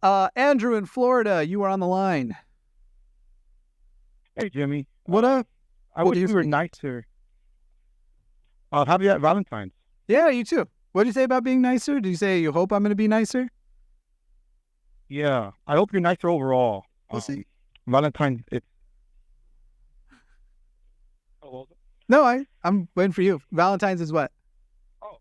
Andrew in Florida, you are on the line. Hey, Jimmy. What up? I What wish do you we were think? nicer. Happy Valentine's. Yeah, you too. What did you say about being nicer? Did you say you hope I'm going to be nicer? Yeah, I hope you're nicer overall. We'll see. Valentine's. It's. Oh, what was it? No, I'm waiting for you. Valentine's is what? Oh,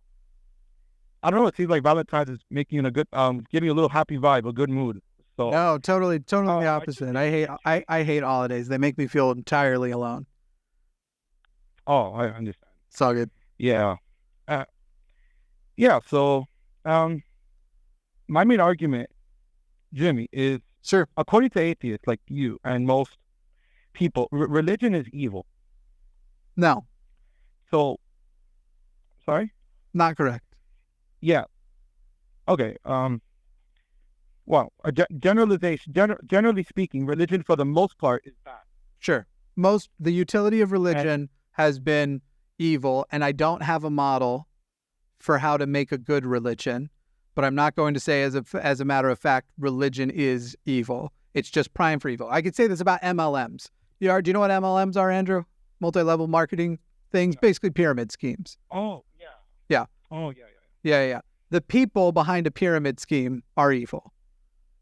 I don't know. It seems like Valentine's is making you in a good, giving you a little happy vibe, a good mood. So, No, totally the I just opposite. think it's I hate holidays. They make me feel entirely alone. Oh, I understand. It's all good. Yeah. Uh, yeah. So, um, my main argument, Jimmy, is Sure. according to atheists like you and most people, religion is evil. No, So, sorry. not correct. Yeah. Okay. Well, generalization. Generally speaking, religion for the most part is bad. Sure. The utility of religion has been evil, and I don't have a model for how to make a good religion, but I'm not going to say as a matter of fact, religion is evil. It's just primed for evil. I could say this about MLMs. Do you know what MLMs are, Andrew? Multi-level marketing things, basically pyramid schemes. Oh yeah. Yeah. Oh yeah. Yeah. The people behind a pyramid scheme are evil.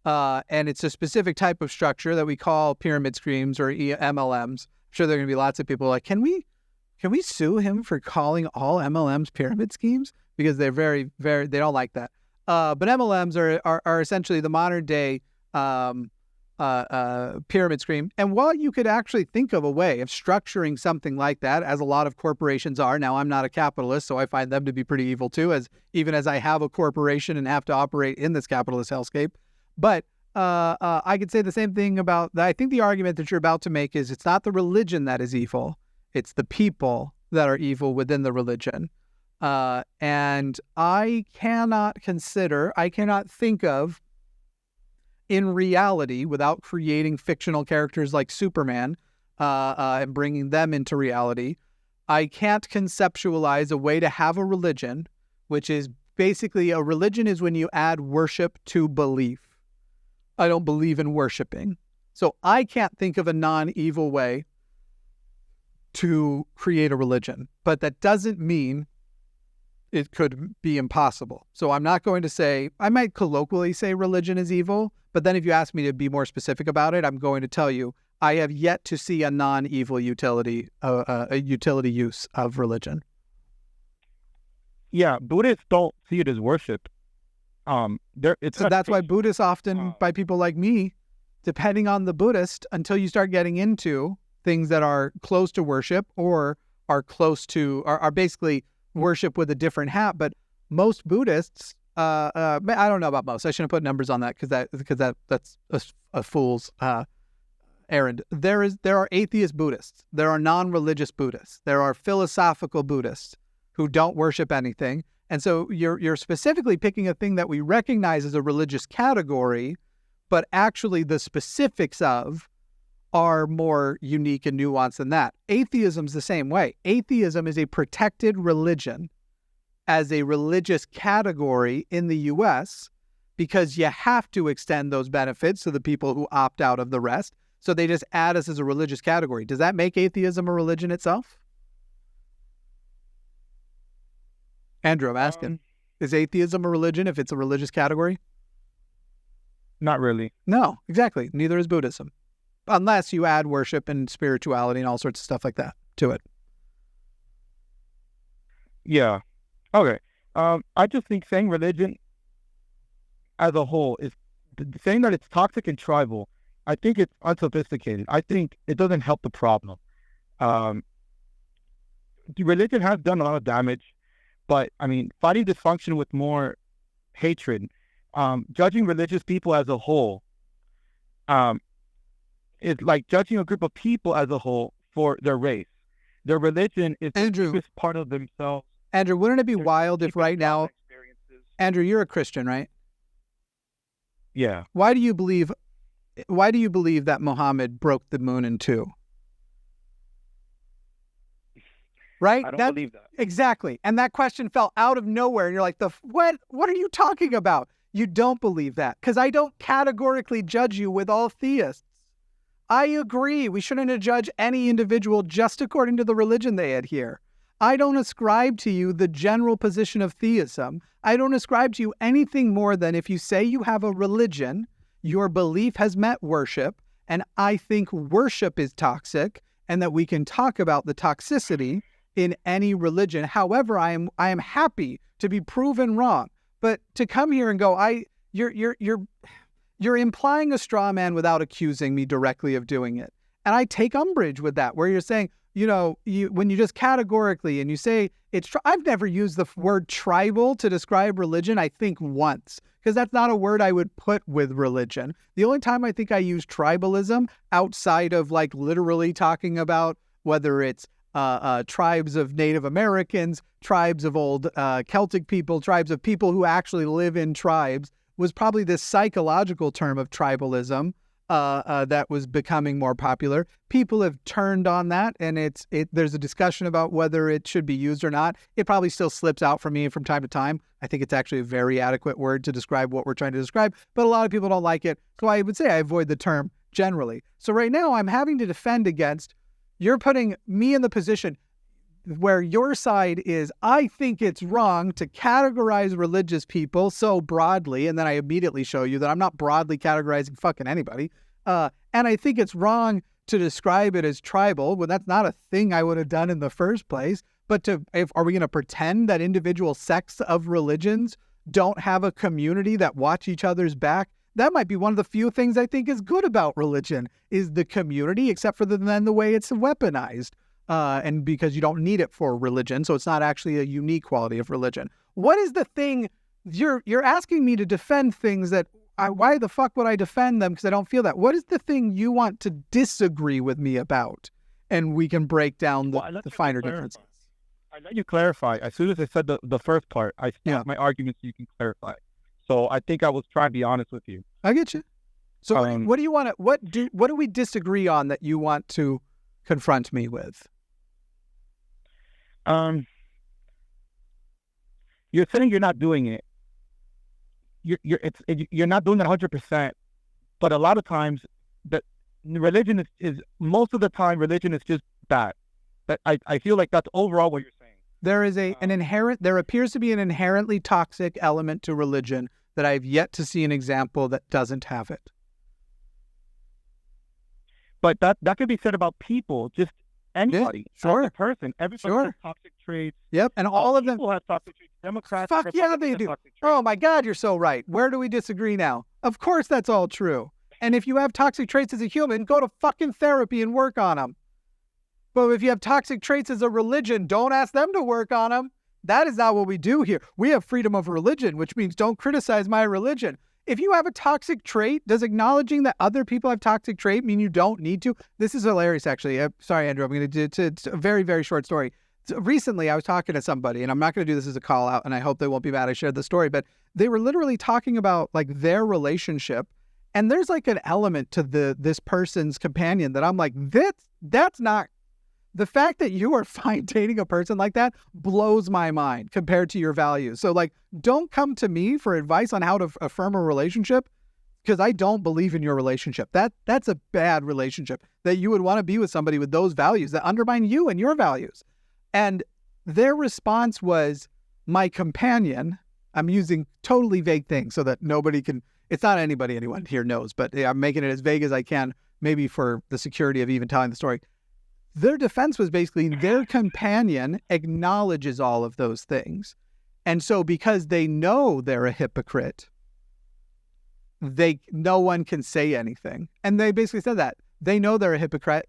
And it's a specific type of structure that we call pyramid schemes or MLMs. I'm sure there are going to be lots of people like, can we sue him for calling all MLMs pyramid schemes? Because they're very, very, they don't like that. But MLMs are essentially the modern day pyramid scheme. And while you could actually think of a way of structuring something like that, as a lot of corporations are, now I'm not a capitalist, so I find them to be pretty evil too, even as I have a corporation and have to operate in this capitalist hellscape. But I could say the same thing about that. I think the argument that you're about to make is it's not the religion that is evil. It's the people that are evil within the religion. And I cannot think of, in reality, without creating fictional characters like Superman and bringing them into reality, I can't conceptualize a way to have a religion, which is basically a religion is when you add worship to belief. I don't believe in worshiping. So I can't think of a non-evil way to create a religion, but that doesn't mean it could be impossible. So I'm not going to say, I might colloquially say religion is evil, but then if you ask me to be more specific about it, I'm going to tell you, I have yet to see a non-evil utility, a utility use of religion. Yeah, Buddhists don't see it as worship. So that's why Buddhists often, by people like me, depending on the Buddhist, until you start getting into things that are close to worship or are basically worship with a different hat. But most Buddhists, I don't know about most. I shouldn't put numbers on that because that's a fool's errand. There are atheist Buddhists. There are non-religious Buddhists. There are philosophical Buddhists who don't worship anything. And so you're specifically picking a thing that we recognize as a religious category, but actually the specifics of are more unique and nuanced than that. Atheism's the same way. Atheism is a protected religion as a religious category in the U.S. because you have to extend those benefits to the people who opt out of the rest. So they just add us as a religious category. Does that make atheism a religion itself? Andrew, I'm asking. Is atheism a religion if it's a religious category? Not really. No, exactly. Neither is Buddhism. Unless you add worship and spirituality and all sorts of stuff like that to it. Yeah. Okay. I just think saying religion as a whole is saying that it's toxic and tribal. I think it's unsophisticated. I think it doesn't help the problem. Religion has done a lot of damage, but I mean, fighting dysfunction with more hatred, judging religious people as a whole, is like judging a group of people as a whole for their race. Their religion is the deepest part of themselves. Andrew, wouldn't it be wild if right now, Andrew, you're a Christian, right? Yeah. Why do you believe that Muhammad broke the moon in two? Right? I don't believe that. Exactly. And that question fell out of nowhere. And you're like, what are you talking about? you don't believe that, because I don't categorically judge you with all theists. I agree. We shouldn't judge any individual just according to the religion they adhere. I don't ascribe to you the general position of theism. I don't ascribe to you anything more than if you say you have a religion, your belief has met worship, and I think worship is toxic, and that we can talk about the toxicity in any religion. However, I am happy to be proven wrong. But to come here and go, you're implying a straw man without accusing me directly of doing it. And I take umbrage with that, where you're saying, when you just categorically and you say I've never used the word tribal to describe religion, I think once, because that's not a word I would put with religion. The only time I think I use tribalism outside of like literally talking about whether it's tribes of Native Americans, tribes of old Celtic people, tribes of people who actually live in tribes, was probably this psychological term of tribalism that was becoming more popular. People have turned on that, and there's a discussion about whether it should be used or not. It probably still slips out from me from time to time. I think it's actually a very adequate word to describe what we're trying to describe, but a lot of people don't like it. So I would say I avoid the term generally. So right now I'm having to defend against, you're putting me in the position where your side is, I think it's wrong to categorize religious people so broadly, and then I immediately show you that I'm not broadly categorizing fucking anybody. And I think it's wrong to describe it as tribal, when that's not a thing I would have done in the first place. But are we going to pretend that individual sects of religions don't have a community that watch each other's back? That might be one of the few things I think is good about religion, is the community, except for then the way it's weaponized. And because you don't need it for religion, so it's not actually a unique quality of religion. What is the thing you're asking me to defend things that why the fuck would I defend them? Because I don't feel that. What is the thing you want to disagree with me about? And we can break down the finer differences. I let you clarify. As soon as I said the first part, I stopped my argument so you can clarify. So I think I was trying to be honest with you. I get you. So what do you want to? What do we disagree on that you want to confront me with? You're saying you're not doing it. You're not doing it 100%. But a lot of times, that religion is most of the time religion is just that. That I feel like that's overall what you're saying. There is there appears to be an inherently toxic element to religion that I've yet to see an example that doesn't have it. But that could be said about people, just anybody, sure, a person. Everybody has toxic traits. Yep, and all of them. People have toxic traits. Democrats. Fuck yeah, they do. Oh my God, you're so right. Where do we disagree now? Of course, that's all true. And if you have toxic traits as a human, go to fucking therapy and work on them. But if you have toxic traits as a religion, don't ask them to work on them. That is not what we do here. We have freedom of religion, which means don't criticize my religion. If you have a toxic trait, does acknowledging that other people have toxic trait mean you don't need to? This is hilarious, actually. Sorry, Andrew. I'm going to do it's a very, very short story. So recently, I was talking to somebody, and I'm not going to do this as a call out, and I hope they won't be mad I shared the story, but they were literally talking about like their relationship, and there's like an element to this person's companion that I'm like, that's not. The fact that you are fine dating a person like that blows my mind compared to your values. So like, don't come to me for advice on how to affirm a relationship, because I don't believe in your relationship. That's a bad relationship, that you would want to be with somebody with those values that undermine you and your values. And their response was, my companion, I'm using totally vague things so that nobody can, it's not anyone here knows, but I'm making it as vague as I can, maybe for the security of even telling the story. Their defense was basically their companion acknowledges all of those things. And so because they know they're a hypocrite, no one can say anything. And they basically said that. They know they're a hypocrite,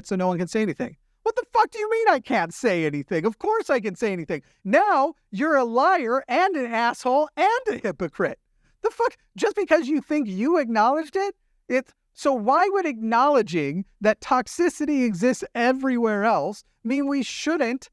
so no one can say anything. What the fuck do you mean I can't say anything? Of course I can say anything. Now you're a liar and an asshole and a hypocrite. The fuck? Just because you think you acknowledged it, so why would acknowledging that toxicity exists everywhere else mean we shouldn't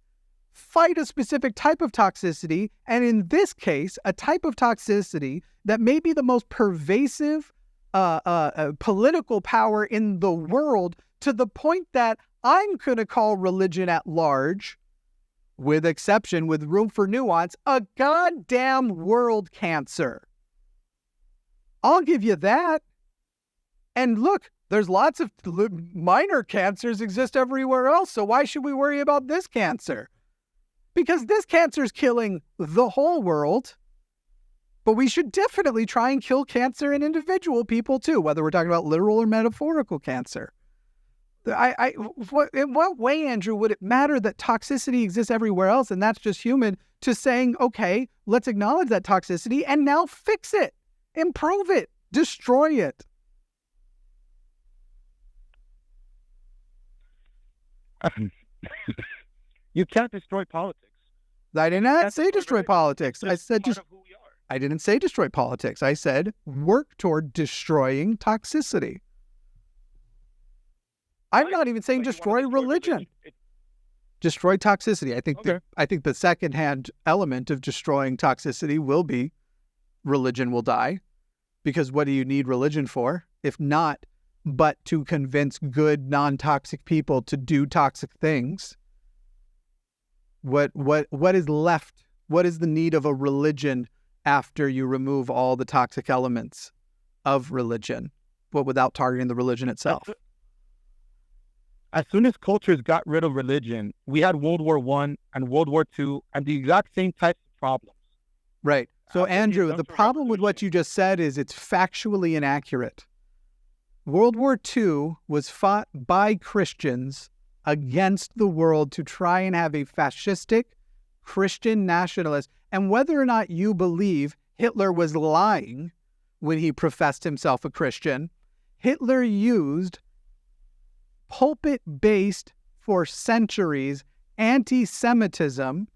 fight a specific type of toxicity, and in this case, a type of toxicity that may be the most pervasive political power in the world, to the point that I'm going to call religion at large, with exception, with room for nuance, a goddamn world cancer. I'll give you that. And look, there's lots of minor cancers exist everywhere else. So why should we worry about this cancer? Because this cancer is killing the whole world. But we should definitely try and kill cancer in individual people too, whether we're talking about literal or metaphorical cancer. In what way, Andrew, would it matter that toxicity exists everywhere else and that's just human, to saying, okay, let's acknowledge that toxicity and now fix it, improve it, destroy it? You can't destroy politics. I did not say destroy politics. I said part of who we are. I didn't say destroy politics. I said work toward destroying toxicity. I'm not even saying destroy religion. Destroy toxicity. I think the second-hand element of destroying toxicity will be religion will die. Because what do you need religion for? If not, but to convince good, non-toxic people to do toxic things. What is left? What is the need of a religion after you remove all the toxic elements of religion, but without targeting the religion itself? As soon as cultures got rid of religion, we had World War I and World War II and the exact same types of problems. Right. So, Andrew, the problem with what you just said is it's factually inaccurate. World War II was fought by Christians against the world to try and have a fascistic Christian nationalist. And whether or not you believe Hitler was lying when he professed himself a Christian, Hitler used pulpit-based, for centuries, anti-Semitism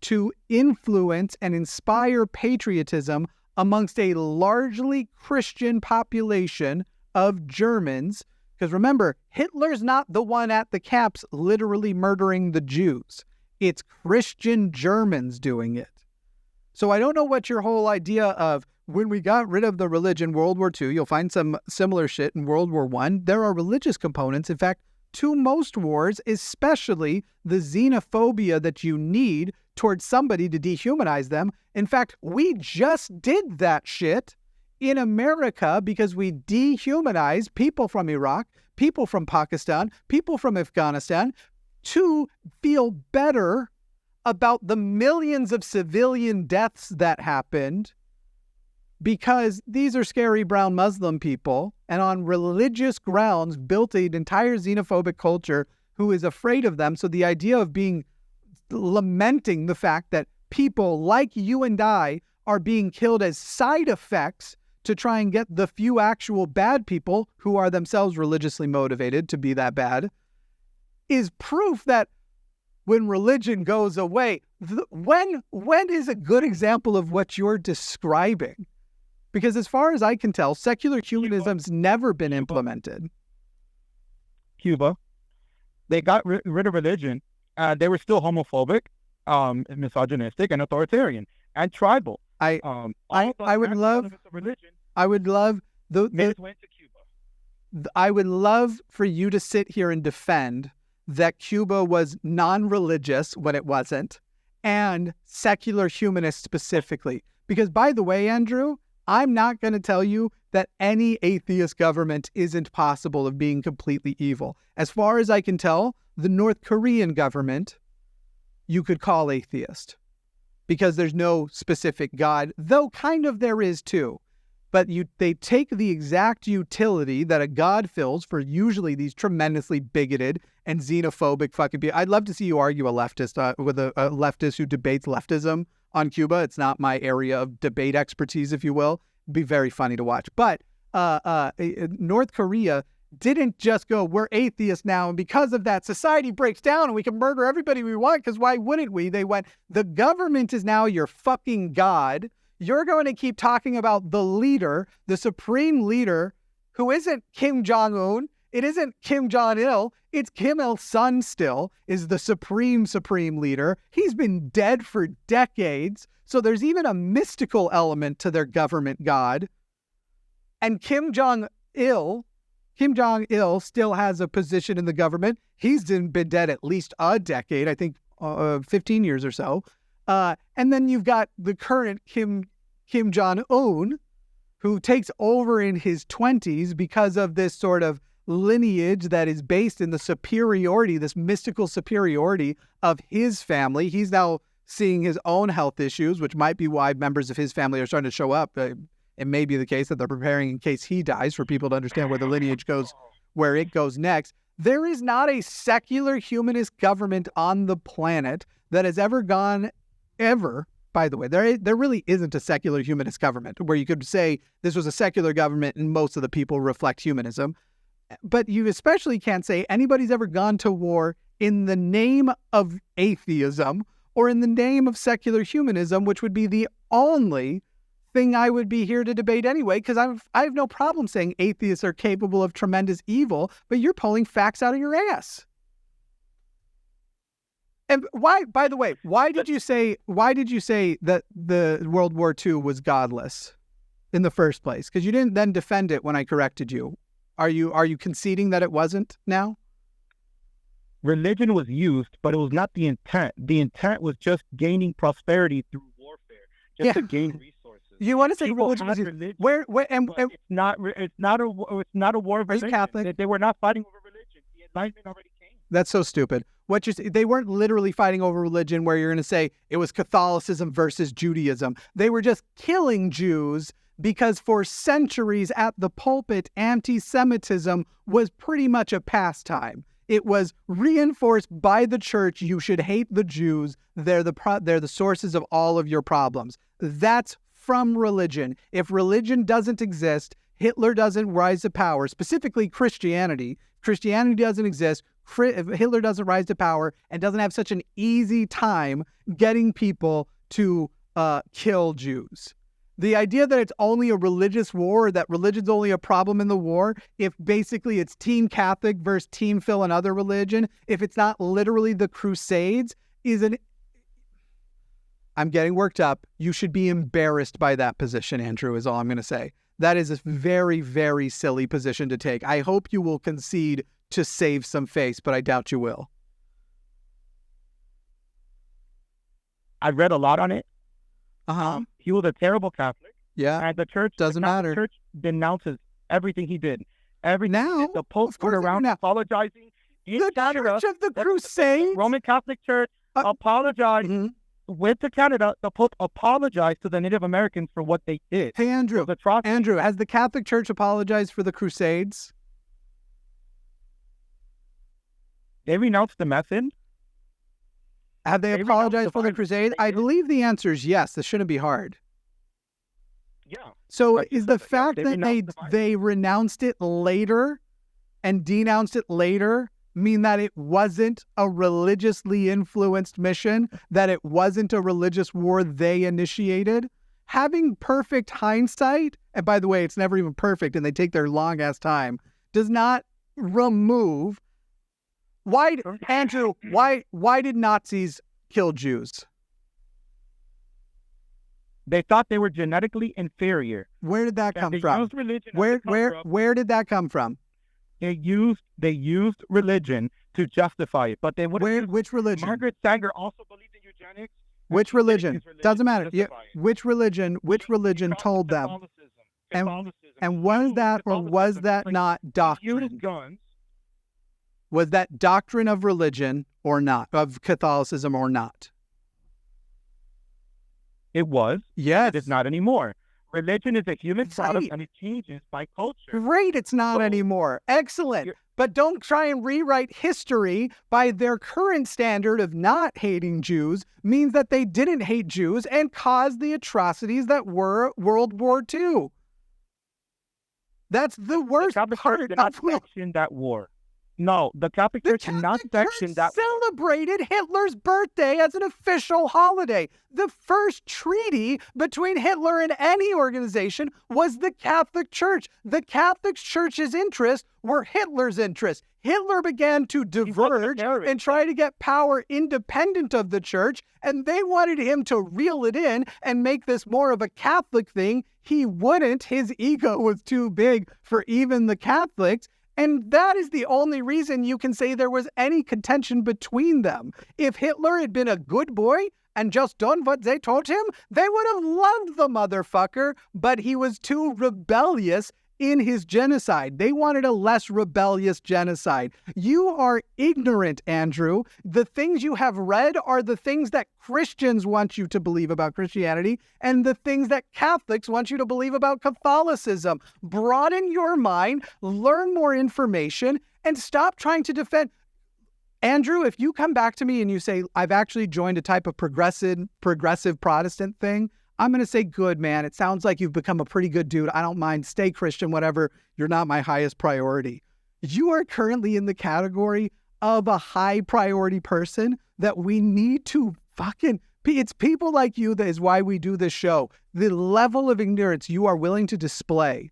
to influence and inspire patriotism amongst a largely Christian population of Germans. Because remember, Hitler's not the one at the camps literally murdering the Jews. It's Christian Germans doing it. So I don't know what your whole idea of when we got rid of the religion, World War II, you'll find some similar shit in World War I. There are religious components. In fact, to most wars, especially the xenophobia that you need towards somebody to dehumanize them. In fact, we just did that shit in America because we dehumanized people from Iraq, people from Pakistan, people from Afghanistan to feel better about the millions of civilian deaths that happened because these are scary brown Muslim people and on religious grounds built an entire xenophobic culture who is afraid of them. So the idea of lamenting the fact that people like you and I are being killed as side effects to try and get the few actual bad people who are themselves religiously motivated to be that bad is proof that when religion goes away, when is a good example of what you're describing? Because as far as I can tell, secular humanism's never been implemented. Cuba, they got rid of religion. They were still homophobic, misogynistic, and authoritarian, and tribal. I would love for you to sit here and defend that Cuba was non-religious when it wasn't, and secular humanist specifically. Because, by the way, Andrew, I'm not going to tell you that any atheist government isn't possible of being completely evil. As far as I can tell, the North Korean government you could call atheist because there's no specific God, though kind of there is too. But they take the exact utility that a God fills for usually these tremendously bigoted and xenophobic fucking people. I'd love to see you argue a leftist with a leftist who debates leftism on Cuba. It's not my area of debate expertise, if you will. It'd be very funny to watch. But North Korea didn't just go, we're atheists now, and because of that, society breaks down and we can murder everybody we want, because why wouldn't we? They went, the government is now your fucking God. You're going to keep talking about the leader, the supreme leader, who isn't Kim Jong-un. It isn't Kim Jong-il. It's Kim Il-sung still is the supreme leader. He's been dead for decades. So there's even a mystical element to their government God. And Kim Jong-il still has a position in the government. He's been dead at least a decade, I think 15 years or so. And then you've got the current Kim Jong-un, who takes over in his 20s because of this sort of lineage that is based in the superiority, this mystical superiority of his family. He's now seeing his own health issues, which might be why members of his family are starting to show up. It may be the case that they're preparing in case he dies for people to understand where the lineage goes, where it goes next. There is not a secular humanist government on the planet that has ever gone, ever. By the way, there really isn't a secular humanist government where you could say this was a secular government and most of the people reflect humanism. But you especially can't say anybody's ever gone to war in the name of atheism or in the name of secular humanism, which would be the only thing I would be here to debate anyway, because I have no problem saying atheists are capable of tremendous evil, but you're pulling facts out of your ass. And why, by the way, why did you say that the World War II was godless in the first place? Because you didn't then defend it when I corrected you. Are you conceding that it wasn't now? Religion was used, but it was not the intent. The intent was just gaining prosperity through warfare, just to gain resources. You want to say People religion had was religion, where and it's not a war of are you religion. Catholic? They were not fighting over religion. The Enlightenment already came. That's so stupid. They weren't literally fighting over religion where you're going to say it was Catholicism versus Judaism. They were just killing Jews because for centuries at the pulpit, anti-Semitism was pretty much a pastime. It was reinforced by the church. You should hate the Jews. They're the sources of all of your problems. That's from religion. If religion doesn't exist, Hitler doesn't rise to power, specifically Christianity. Christianity doesn't exist. If Hitler doesn't rise to power and doesn't have such an easy time getting people to kill Jews. The idea that it's only a religious war, or that religion's only a problem in the war, if basically it's Team Catholic versus Team Phil and other religion, if it's not literally the Crusades, I'm getting worked up. You should be embarrassed by that position, Andrew, is all I'm going to say. That is a very, very silly position to take. I hope you will concede to save some face, but I doubt you will. I read a lot on it. He was a terrible Catholic. Yeah. And the church doesn't matter. The church denounces everything he did. Everything now, the Pope went around apologizing. The Church of the Crusades, the Roman Catholic Church apologized. Went to Canada. The Pope apologized to the Native Americans for what they did. Hey, Andrew. Andrew, has the Catholic Church apologized for the Crusades? They renounced the method. Have they apologized for the Crusades? I believe the answer is yes. This shouldn't be hard. Yeah. So is the fact that they renounced it later and denounced it later mean that it wasn't a religiously influenced mission, that it wasn't a religious war they initiated? Having perfect hindsight, and by the way, it's never even perfect and they take their long ass time, does not remove. Andrew, why did Nazis kill Jews? They thought they were genetically inferior. Where did that come from? Where did that come from? They used religion to justify it, but they would. Which religion? Margaret Sanger also believed in eugenics. Which religion? Doesn't matter. Yeah, which religion told them? And was that or was that not doctrine? Was that doctrine of religion or not, of Catholicism or not? It was. Yes. It's not anymore. Religion is a human product and it changes by culture. Great, it's not anymore. Excellent. But don't try and rewrite history by their current standard of not hating Jews means that they didn't hate Jews and caused the atrocities that were World War II. That's the worst part of that war. No, the Catholic Church did not sanction that. Celebrated Hitler's birthday as an official holiday. The first treaty between Hitler and any organization was the Catholic Church. The Catholic Church's interests were Hitler's interests. Hitler began to diverge and try to get power independent of the church, and they wanted him to reel it in and make this more of a Catholic thing. He wouldn't. His ego was too big for even the Catholics. And that is the only reason you can say there was any contention between them. If Hitler had been a good boy and just done what they told him, they would have loved the motherfucker, but he was too rebellious in his genocide. They wanted a less rebellious genocide. You are ignorant, Andrew. The things you have read are the things that Christians want you to believe about Christianity and the things that Catholics want you to believe about Catholicism. Broaden your mind, learn more information, and stop trying to defend. Andrew, if you come back to me and you say, I've actually joined a type of progressive Protestant thing, I'm going to say, good, man. It sounds like you've become a pretty good dude. I don't mind. Stay Christian, whatever. You're not my highest priority. You are currently in the category of a high priority person that we need to it's people like you that is why we do this show. The level of ignorance you are willing to display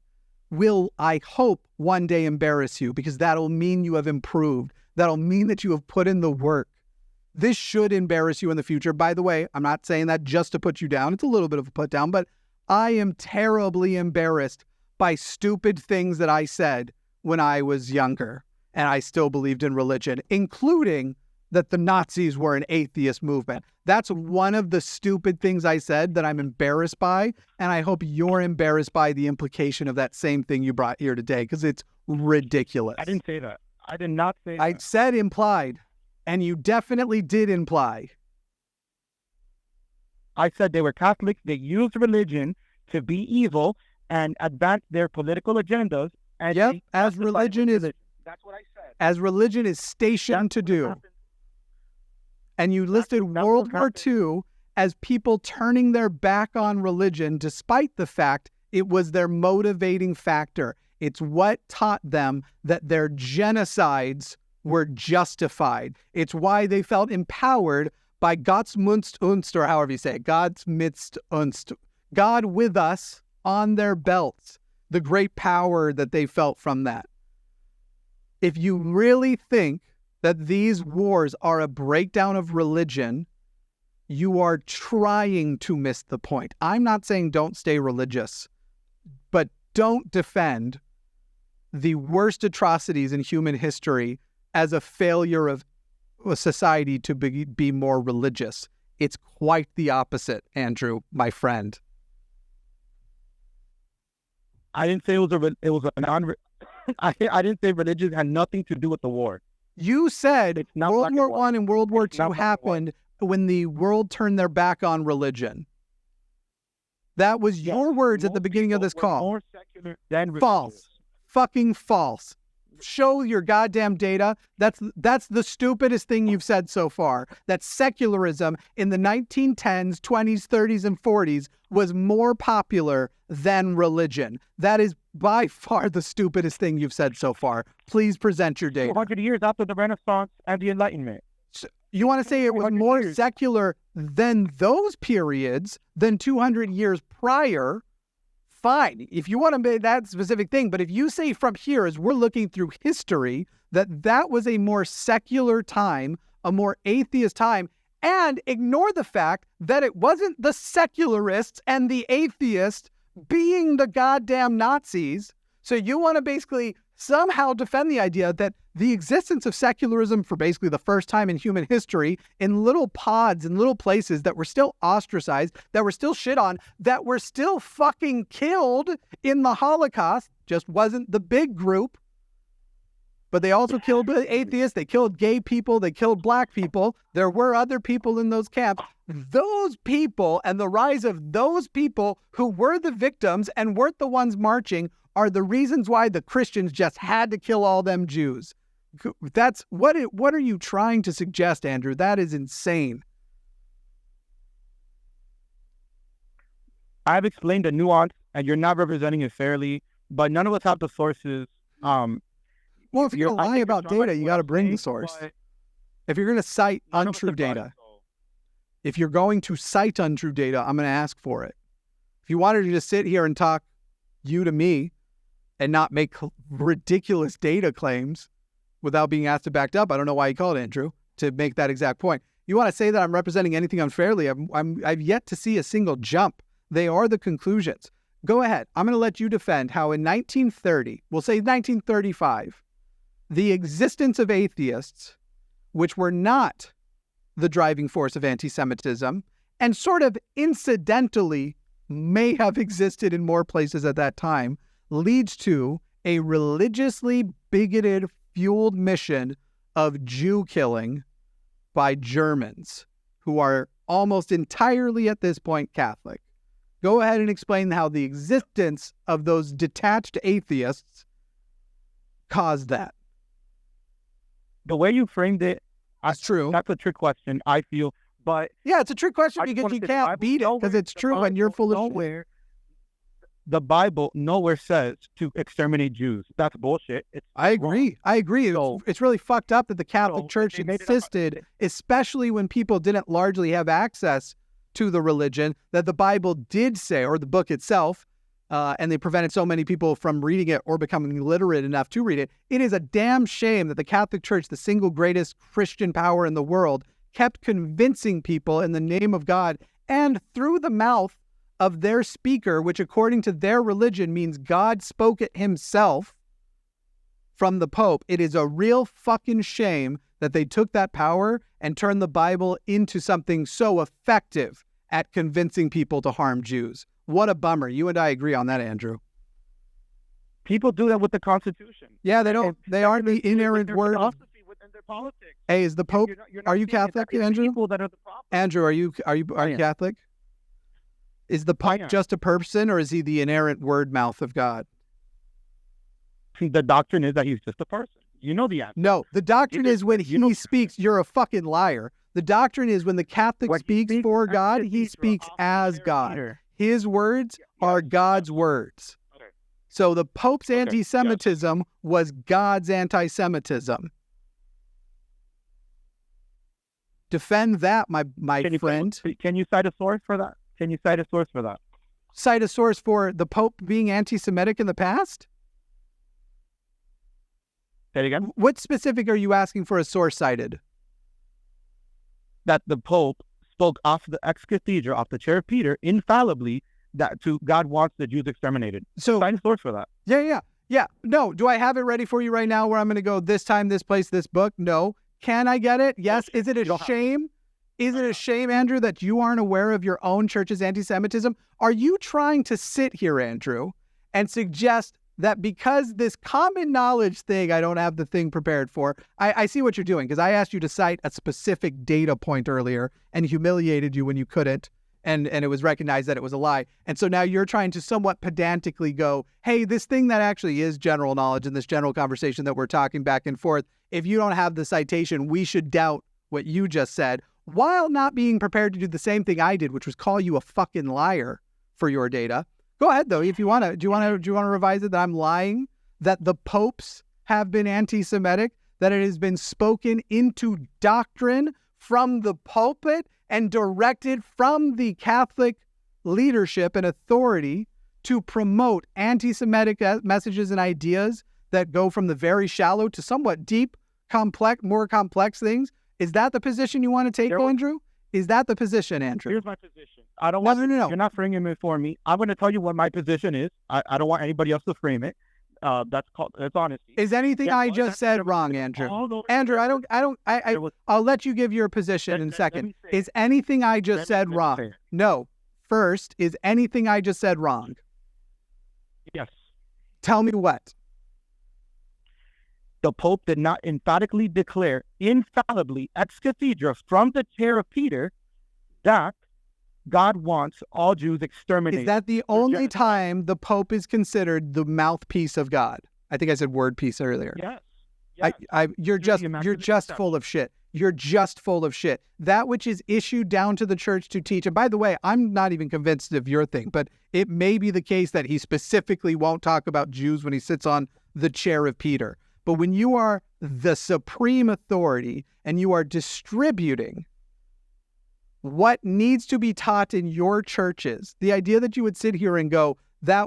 will, I hope, one day embarrass you, because that'll mean you have improved. That'll mean that you have put in the work. This should embarrass you in the future. By the way, I'm not saying that just to put you down. It's a little bit of a put down, but I am terribly embarrassed by stupid things that I said when I was younger and I still believed in religion, including that the Nazis were an atheist movement. That's one of the stupid things I said that I'm embarrassed by, and I hope you're embarrassed by the implication of that same thing you brought here today, because it's ridiculous. I didn't say that. I did not say that. I said implied. And you definitely did imply. I said they were Catholics. They used religion to be evil and advance their political agendas. And yep, as religion is. That's what I said. As religion is stationed to do. And you listed World War II as people turning their back on religion, despite the fact it was their motivating factor. It's what taught them that their genocides were justified. It's why they felt empowered by Gottesdienst, or however you say it, Gottesdienst, God with us on their belts, the great power that they felt from that. If you really think that these wars are a breakdown of religion, you are trying to miss the point. I'm not saying don't stay religious, but don't defend the worst atrocities in human history as a failure of a society to be more religious. It's quite the opposite, Andrew, my friend. I didn't say I didn't say religion had nothing to do with the war. You said World War I and World War II happened when the world turned their back on religion. That was your words at the beginning of this call. More secular than religious. False. Fucking false. Show your goddamn data. That's the stupidest thing you've said so far. That secularism in the 1910s, 20s, 30s, and 40s was more popular than religion. That is by far the stupidest thing you've said so far. Please present your data. 200 years after the Renaissance and the Enlightenment. So you want to say it was more secular than those periods, than 200 years prior? Fine, if you want to make that specific thing, but if you say from here, as we're looking through history, that was a more secular time, a more atheist time, and ignore the fact that it wasn't the secularists and the atheists being the goddamn Nazis. So you want to basically somehow defend the idea that the existence of secularism for basically the first time in human history in little pods and little places that were still ostracized, that were still shit on, that were still fucking killed in the Holocaust, just wasn't the big group. But they also killed atheists, they killed gay people, they killed black people. There were other people in those camps. Those people and the rise of those people who were the victims and weren't the ones marching are the reasons why the Christians just had to kill all them Jews. That's what are you trying to suggest, Andrew? That is insane. I've explained the nuance, and you're not representing it fairly, but none of us have the sources. Well, if you're going to lie about data, you got to bring the source. If you're going to cite untrue data, if you're going to cite untrue data, I'm going to ask for it. If you wanted to just sit here and talk you to me and not make ridiculous data claims without being asked to back up, I don't know why you called Andrew to make that exact point. You want to say that I'm representing anything unfairly? I've yet to see a single jump. They are the conclusions. Go ahead. I'm going to let you defend how in 1930, we'll say 1935, the existence of atheists, which were not the driving force of anti-Semitism, and sort of incidentally may have existed in more places at that time, leads to a religiously bigoted, fueled mission of Jew killing by Germans who are almost entirely at this point Catholic. Go ahead and explain how the existence of those detached atheists caused that. The way you framed it, That's true. That's a trick question, I feel. But yeah, it's a trick question because you can't beat it because it's true and you're full of shit. The Bible nowhere says to exterminate Jews. That's bullshit. I agree. Wrong. I agree. So, it's really fucked up that the Catholic Church insisted, especially when people didn't largely have access to the religion, that the Bible did say, or the book itself, and they prevented so many people from reading it or becoming literate enough to read it. It is a damn shame that the Catholic Church, the single greatest Christian power in the world, kept convincing people in the name of God and through the mouth of their speaker, which according to their religion means God spoke it himself from the Pope. It is a real fucking shame that they took that power and turned the Bible into something so effective at convincing people to harm Jews. What a bummer. You and I agree on that, Andrew. People do that with the Constitution. Yeah, they aren't the inerrant word. Their politics. Hey, is the Pope? You're not are you seeing Catholic, it. Andrew? People that are the problem. Andrew, are you Catholic? Is the Pope just a person, or is he the inerrant word mouth of God? The doctrine is that he's just a person. You know the answer. No, the doctrine is when he speaks, you're a fucking liar. The doctrine is when the Catholic speaks for God, he speaks as God. His words are God's words. Okay. So the Pope's anti-Semitism was God's anti-Semitism. Defend that, my friend. Can you cite a source for that? Cite a source for the Pope being anti-Semitic in the past? Say it again. What specific are you asking for a source cited? That the Pope spoke off the ex-cathedra, off the chair of Peter, infallibly, that God wants the Jews exterminated. So, cite a source for that. Yeah. No, do I have it ready for you right now where I'm going to go this time, this place, this book? No. Can I get it? Yes. Is it a shame? Is it a shame, Andrew, that you aren't aware of your own church's anti-Semitism? Are you trying to sit here, Andrew, and suggest that because this common knowledge thing, I don't have the thing prepared for? I see what you're doing, because I asked you to cite a specific data point earlier and humiliated you when you couldn't, and it was recognized that it was a lie. And so now you're trying to somewhat pedantically go, hey, this thing that actually is general knowledge in this general conversation that we're talking back and forth, if you don't have the citation, we should doubt what you just said, while not being prepared to do the same thing I did, which was call you a fucking liar for your data. Go ahead, though, if you want to. Do you want to revise it that I'm lying? That the popes have been anti-Semitic? That it has been spoken into doctrine from the pulpit and directed from the Catholic leadership and authority to promote anti-Semitic messages and ideas that go from the very shallow to somewhat deep, complex, more complex things? Is that the position you want to take, Andrew? Is that the position, Andrew? Here's my position. I don't want. No. You're not framing it for me. I'm going to tell you what my position is. I don't want anybody else to frame it. That's honesty. Is anything I just said wrong, Andrew? Andrew, I'll let you give your position in a second. Is anything I just said wrong? No. First, is anything I just said wrong? Yes. Tell me what. The Pope did not emphatically declare infallibly ex cathedra from the chair of Peter that God wants all Jews exterminated. Is that the only time the Pope is considered the mouthpiece of God? I think I said word piece earlier. Yes. You're just full of shit. You're just full of shit. That which is issued down to the church to teach. And by the way, I'm not even convinced of your thing, but it may be the case that he specifically won't talk about Jews when he sits on the chair of Peter. But when you are the supreme authority and you are distributing what needs to be taught in your churches, the idea that you would sit here and go,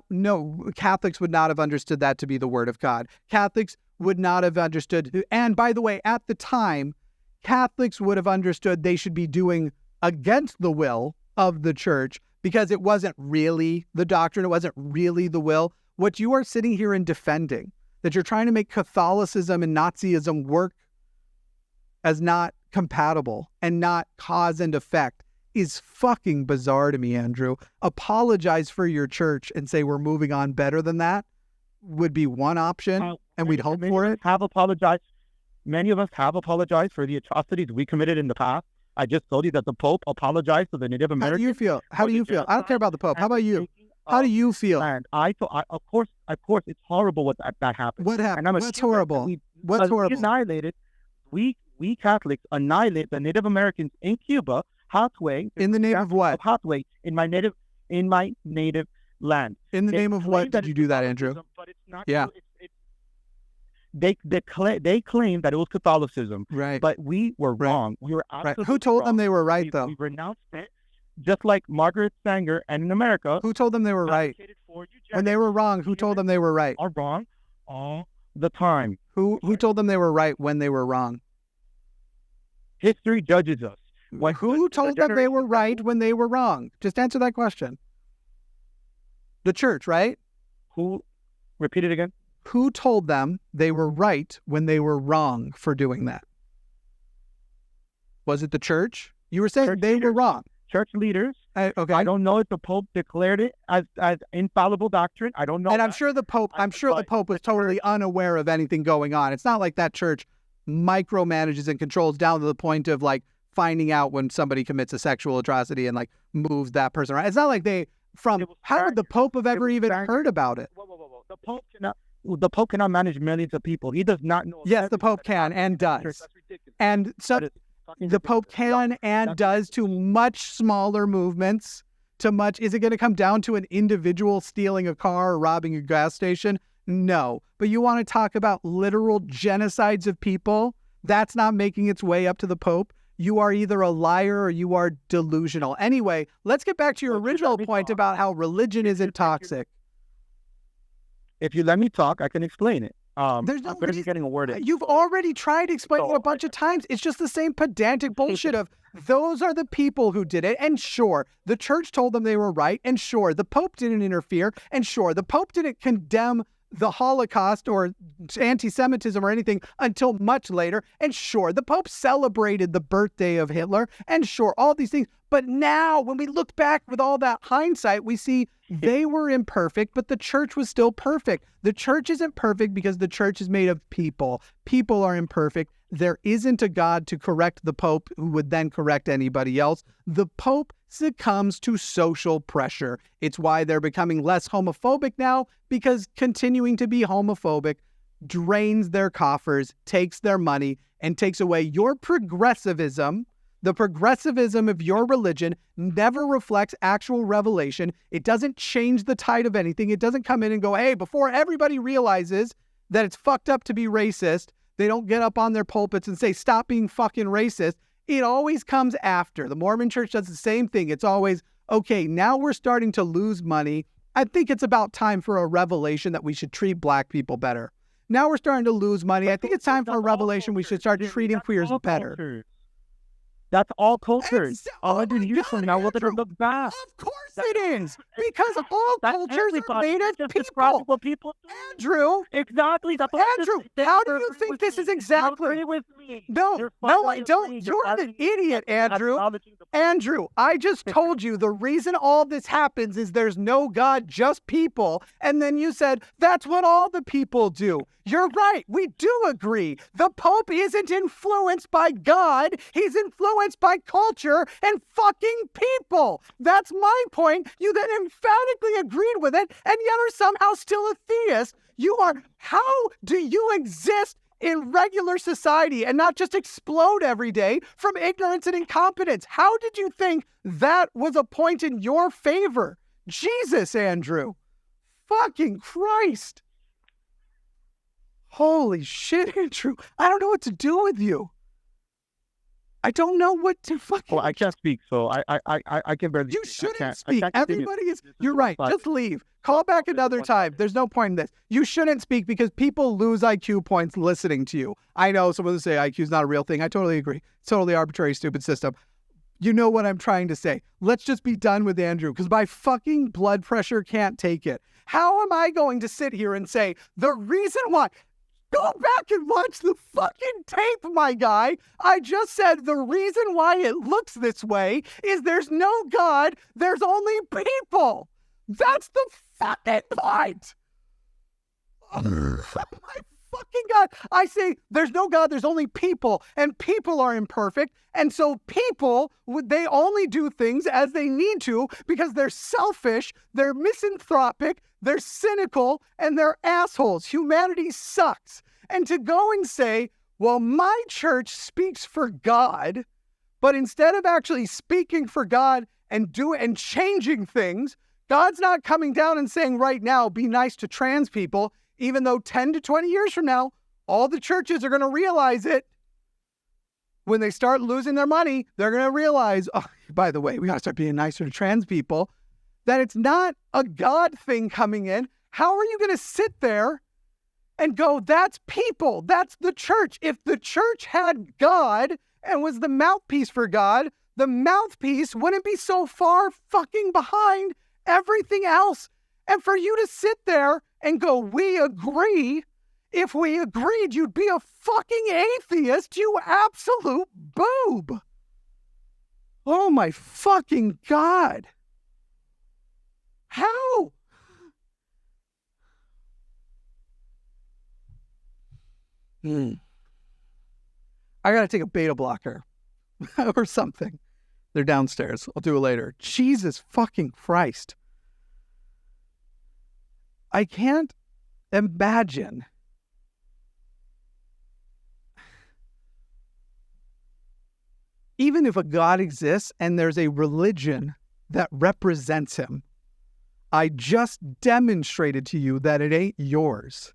no, Catholics would not have understood that to be the word of God. Catholics would not have understood. And by the way, at the time, Catholics would have understood they should be doing against the will of the church because it wasn't really the doctrine. It wasn't really the will. What you are sitting here and defending, that you're trying to make Catholicism and Nazism work as not compatible and not cause and effect, is fucking bizarre to me, Andrew. Apologize for your church and say we're moving on better than that would be one option, and we'd hope for it. Many of us have apologized for the atrocities we committed in the past. I just told you that the Pope apologized to the Native Americans. How do you feel? How do you feel? I don't care about the Pope. How about you? How do you feel? And of course, it's horrible what that happened. What happened? What's horrible? What's horrible? We Catholics annihilate the Native Americans in Cuba, halfway. In the name of what? Halfway in my native land. In the name of what did you do that, Andrew? But it's not. Yeah. They claim that it was Catholicism, right? But we were wrong. We were absolutely Who told wrong. them they were right, though? We renounced it, just like Margaret Sanger, and in America, who told them they were right when they were wrong? Who told them they were right? Are wrong all the time. Who told them they were right when they were wrong? History judges us. Who told them they were right when they were wrong? Just answer that question. The church, right? Who? Repeat it again. Who told them they were right when they were wrong for doing that? Was it the church? You were saying they were wrong. Church leaders. Okay. I don't know if the Pope declared it as infallible doctrine. I don't know. And I'm sure the Pope was totally unaware of anything going on. It's not like that church micromanages and controls down to the point of like finding out when somebody commits a sexual atrocity and like moves that person around. It's not like how would the Pope have ever even heard about it? Whoa. The Pope cannot manage millions of people. He does not know. Yes, the Pope can and does. And so the Pope can and does to much smaller movements. Is it going to come down to an individual stealing a car or robbing a gas station? No. But you want to talk about literal genocides of people? That's not making its way up to the Pope. You are either a liar or you are delusional. Anyway, let's get back to your original point about how religion isn't toxic. If you let me talk, I can explain it. There's no I'm going to be getting a word in. You've already tried explaining it a bunch of times. It's just the same pedantic bullshit of those are the people who did it. And sure, the church told them they were right. And sure, the Pope didn't interfere. And sure, the Pope didn't condemn the Holocaust or anti-Semitism or anything until much later. And sure, the Pope celebrated the birthday of Hitler. And sure, all these things. But now, when we look back with all that hindsight, we see they were imperfect, but the church was still perfect. The church isn't perfect because the church is made of people. People are imperfect. There isn't a God to correct the Pope who would then correct anybody else. The Pope succumbs to social pressure. It's why they're becoming less homophobic now, because continuing to be homophobic drains their coffers, takes their money, and takes away your progressivism. The progressivism of your religion never reflects actual revelation. It doesn't change the tide of anything. It doesn't come in and go, hey, before everybody realizes that it's fucked up to be racist, they don't get up on their pulpits and say, stop being fucking racist. It always comes after. The Mormon Church does the same thing. It's always, okay, now we're starting to lose money. I think it's about time for a revelation that we should treat black people better. Now we're starting to lose money. I think it's time for a revelation we should start treating queers better. That's all cultures. 100 years from now, we'll look back. Of course it is. Because all cultures are made of people. Andrew. Exactly. Andrew, how do you think this is exactly? Agree with me. No, I don't. You're an idiot, Andrew. Andrew, I just told you the reason all this happens is there's no God, just people. And then you said, that's what all the people do. You're right. We do agree. The Pope isn't influenced by God. He's influenced by culture and fucking people. That's my point. You then emphatically agreed with it and yet are somehow still a theist. How do you exist in regular society and not just explode every day from ignorance and incompetence? How did you think that was a point in your favor? Jesus, Andrew. Fucking Christ. Holy shit, Andrew. I don't know what to do with you. I don't know what to fucking... Well, I can't speak, so I can barely... You shouldn't speak. Everybody is... You're right. Just leave. Call back another time. There's no point in this. You shouldn't speak because people lose IQ points listening to you. I know someone will say IQ is not a real thing. I totally agree. It's totally arbitrary, stupid system. You know what I'm trying to say. Let's just be done with Andrew because my fucking blood pressure can't take it. How am I going to sit here and say the reason why... Go back and watch the fucking tape, my guy. I just said the reason why it looks this way is there's no God, there's only people. That's the fucking point. Oh my fucking God. I say there's no God, there's only people, and people are imperfect. And so people, they only do things as they need to because they're selfish, they're misanthropic, they're cynical, and they're assholes. Humanity sucks. And to go and say, well, my church speaks for God, but instead of actually speaking for God and changing things, God's not coming down and saying right now, be nice to trans people, even though 10 to 20 years from now, all the churches are going to realize it. When they start losing their money, they're going to realize, oh, by the way, we got to start being nicer to trans people, that it's not a God thing coming in. How are you going to sit there and go, that's people, that's the church? If the church had God and was the mouthpiece for God, the mouthpiece wouldn't be so far fucking behind everything else. And for you to sit there and go, we agree. If we agreed, you'd be a fucking atheist, you absolute boob. Oh my fucking God. How? I gotta take a beta blocker or something. They're downstairs. I'll do it later. Jesus fucking Christ. I can't imagine even if a God exists and there's a religion that represents him. I just demonstrated to you that it ain't yours.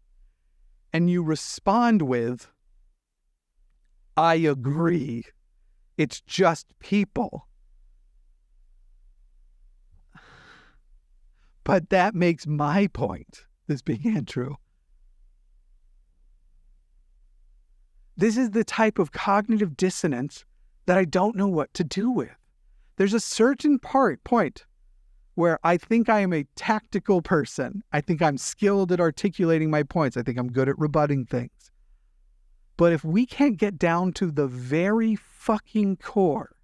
And you respond with, I agree. It's just people. But that makes my point, this being Andrew. This is the type of cognitive dissonance that I don't know what to do with. There's a certain point where I think I am a tactical person. I think I'm skilled at articulating my points. I think I'm good at rebutting things. But if we can't get down to the very fucking core,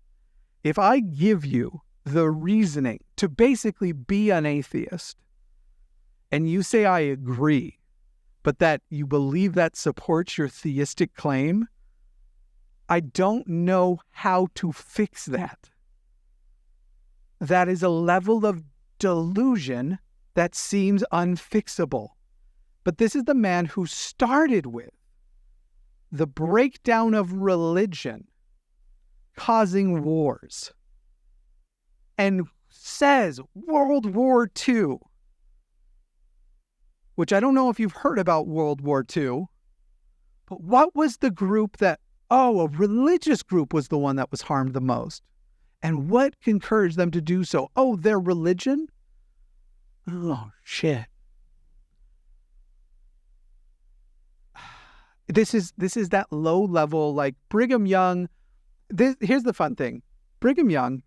if I give you the reasoning to basically be an atheist, and you say I agree, but that you believe that supports your theistic claim, I don't know how to fix that. That is a level of delusion that seems unfixable. But this is the man who started with the breakdown of religion causing wars and says World War II, which I don't know if you've heard about World War II, but what was the group that, a religious group was the one that was harmed the most. And what encouraged them to do so? Oh, their religion? Oh, shit. This is that low level, like Brigham Young. Here's the fun thing. Brigham Young,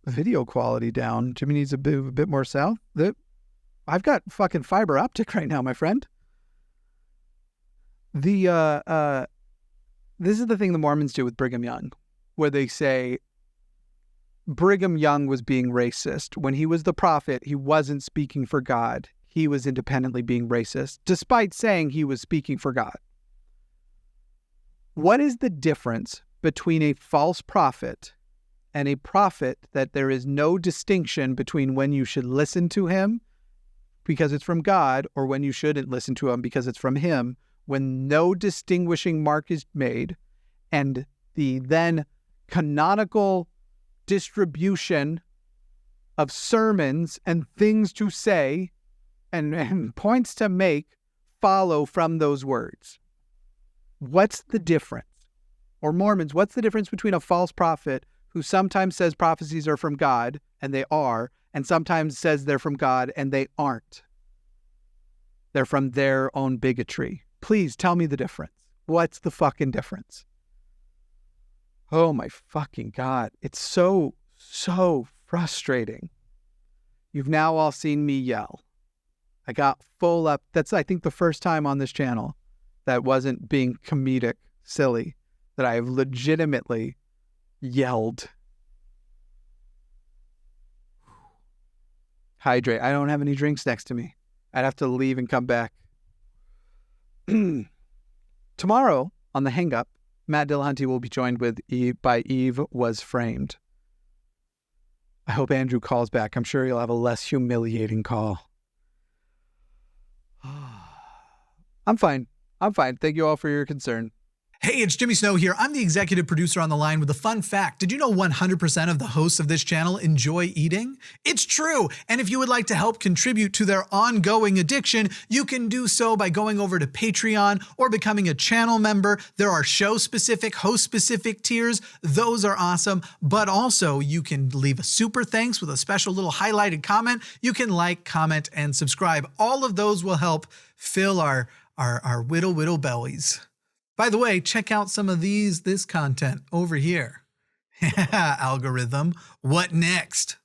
video quality down. Jimmy needs a bit more south. I've got fucking fiber optic right now, my friend. This is the thing the Mormons do with Brigham Young, where they say Brigham Young was being racist. When he was the prophet, he wasn't speaking for God. He was independently being racist, despite saying he was speaking for God. What is the difference between a false prophet and a prophet that there is no distinction between when you should listen to him because it's from God or when you shouldn't listen to him because it's from him, when no distinguishing mark is made, and the then canonical distribution of sermons and things to say and points to make follow from those words? What's the difference? Or Mormons, what's the difference between a false prophet who sometimes says prophecies are from God, and they are, and sometimes says they're from God, and they aren't? They're from their own bigotry. Please tell me the difference. What's the fucking difference? Oh my fucking God. It's so frustrating. You've now all seen me yell. I got full up. That's, I think, the first time on this channel that wasn't being comedic, silly, that I have legitimately yelled. Hydrate. I don't have any drinks next to me. I'd have to leave and come back. Tomorrow on the Hang Up, Matt Dillahunty will be joined by Eve Was Framed. I hope Andrew calls back. I'm sure he'll have a less humiliating call. I'm fine. Thank you all for your concern. Hey, it's Jimmy Snow here. I'm the executive producer on the line with a fun fact. Did you know 100% of the hosts of this channel enjoy eating? It's true. And if you would like to help contribute to their ongoing addiction, you can do so by going over to Patreon or becoming a channel member. There are show-specific, host-specific tiers. Those are awesome. But also, you can leave a super thanks with a special little highlighted comment. You can like, comment, and subscribe. All of those will help fill our whittle bellies. By the way, check out some of this content over here. Algorithm, what next?